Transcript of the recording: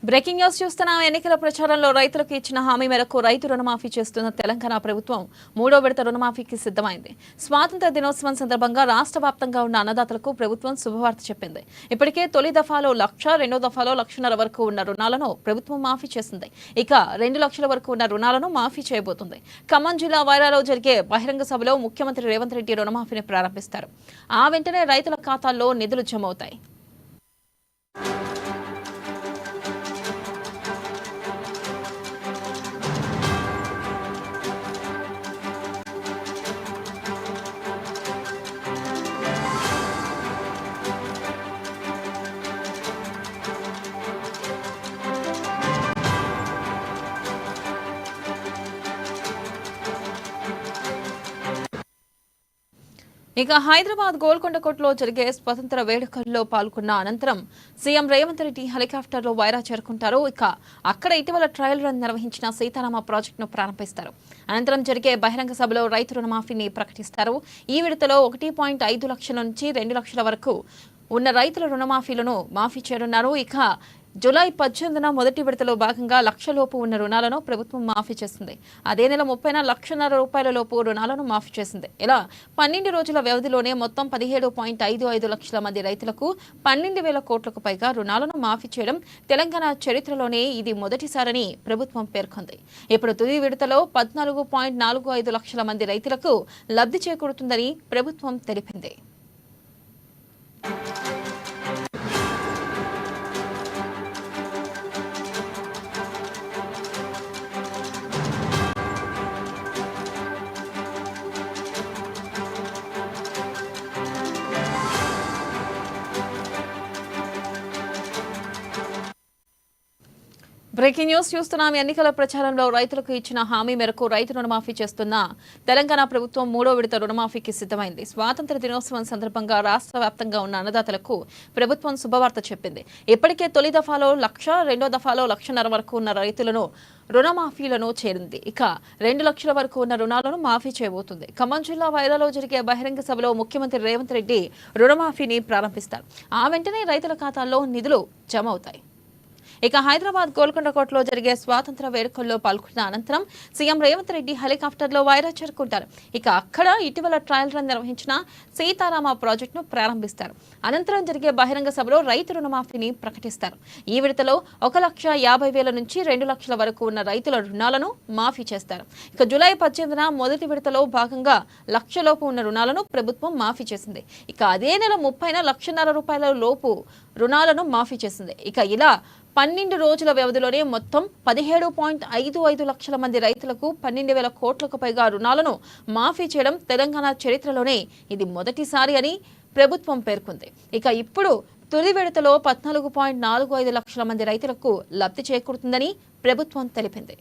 Breaking news చూస్తున్నాం. ఎన్నికల ప్రచారంలో రైతులకు ఇచ్చిన హామీ మేరకు రైతు రుణమాఫీ చేస్తున్న తెలంగాణ ప్రభుత్వం మూడో విడత రుణమాఫీకి సిద్ధమైంది. స్వాతంత్ర దినోత్సవం సందర్భంగా రాష్ట్ర వ్యాప్తంగా ఉన్న అన్నదాతలకు ప్రభుత్వం శుభవార్త చెప్పింది. ఇప్పటికే తొలి దఫాలో 1,00,000, రెండో దఫాలో 1,50,000 వరకు ఉన్న రుణాలను ప్రభుత్వం మాఫీ చేసింది. ఇక 2 లక్షల వరకు ఉన్న రుణాలను మాఫీ చేయబోతుంది. ఖమ్మం జిల్లా వైరాలో జరిగే బహిరంగ సభలో ముఖ్యమంత్రి రేవంత్ రెడ్డి రుణమాఫీని ప్రారంభిస్తారు. ఆ వెంటనే రైతుల ఖాతాల్లో నిధులు జమ అవుతాయి. ఇక హైదరాబాద్ గోల్కొండ కోటలో జరిగే స్వతంత్ర వేడుకల్లో పాల్గొన్న అనంతరం సీఎం రేవంత్ రెడ్డి హెలికాప్టర్లో వైరా చేరుకుంటారు. ఇక అక్కడ ఇటీవల ట్రయల్ రన్ నిర్వహించిన సీతారామ ప్రాజెక్టును ప్రారంభిస్తారు. అనంతరం జరిగే బహిరంగ సభలో రైతు రుణమాఫీని ప్రకటిస్తారు. ఈ విడతలో 1.5 లక్షల నుంచి 2 లక్షల వరకు ఉన్న రైతుల రుణమాఫీలను మాఫీ చేయనున్నారు. ఇక జూలై 18న మొదటి విడతలో భాగంగా 1,00,000 లోపు ఉన్న రుణాలను ప్రభుత్వం మాఫీ చేసింది. అదే నెల 30న 1,50,000 రూపాయల లోపు రుణాలను మాఫీ చేసింది. ఇలా 12 రోజుల వ్యవధిలోనే మొత్తం 17.55 లక్షల మంది రైతులకు 12,000 కోట్లకు పైగా రుణాలను మాఫీ చేయడం తెలంగాణ చరిత్రలోనే ఇది మొదటిసారని ప్రభుత్వం పేర్కొంది. ఇప్పుడు తుది విడతలో 14.45 లక్షల మంది రైతులకు లబ్ధి చేకూరుతుందని ప్రభుత్వం తెలిపింది. బ్రేకింగ్ న్యూస్ చూస్తున్నాం. ఎన్నికల ప్రచారంలో రైతులకు ఇచ్చిన హామీ మేరకు రైతు రుణమాఫీ చేస్తున్న తెలంగాణ ప్రభుత్వం మూడో విడత రుణమాఫీకి సిద్ధమైంది. స్వాతంత్ర దినోత్సవం సందర్భంగా రాష్ట్ర వ్యాప్తంగా ఉన్న అన్నదాతలకు ప్రభుత్వం శుభవార్త చెప్పింది. ఇప్పటికే తొలి దఫాలో 1,00,000, రెండో దఫాలో 1,50,000 వరకు ఉన్న రైతులను రుణమాఫీలను చేరింది. ఇక 2 లక్షల వరకు ఉన్న రుణాలను మాఫీ చేయబోతుంది. ఖమ్మం జిల్లా వైరాలో జరిగే బహిరంగ సభలో ముఖ్యమంత్రి రేవంత్ రెడ్డి రుణమాఫీని ప్రారంభిస్తారు. ఆ వెంటనే రైతుల ఖాతాల్లో నిధులు జమ అవుతాయి. ఇక హైదరాబాద్ గోల్కొండ కోటలో జరిగే స్వాతంత్ర వేడుకల్లో పాల్గొన్న అనంతరం సీఎం రేవంత్ రెడ్డి హెలికాప్టర్లో వైరా చేరుకుంటారు. ఇక అక్కడ ఇటీవల ట్రయల్ రన్ నిర్వహించిన సీతారామ ప్రాజెక్టును ప్రారంభిస్తారు. అనంతరం జరిగే బహిరంగ సభలో రైతు రుణమాఫీని ప్రకటిస్తారు. ఈ విడతలో 1,50,000 నుంచి 2 లక్షల వరకు ఉన్న రైతుల రుణాలను మాఫీ చేస్తారు. ఇక జూలై 18న మొదటి విడతలో భాగంగా 1,00,000 లోపు ఉన్న రుణాలను ప్రభుత్వం మాఫీ చేసింది. ఇక అదే నెల 30న 1,50,000 రూపాయల లోపు రుణాలను మాఫీ చేసింది. ఇక ఇలా 12 రోజుల వ్యవధిలోనే మొత్తం 17.55 లక్షల మంది రైతులకు 12,000 కోట్లకు పైగా రుణాలను మాఫీ చేయడం తెలంగాణ చరిత్రలోనే ఇది మొదటిసారి అని ప్రభుత్వం పేర్కొంది. ఇక ఇప్పుడు తొలి విడతలో 14.45 లక్షల మంది రైతులకు లబ్ధి చేకూరుతుందని ప్రభుత్వం తెలిపింది.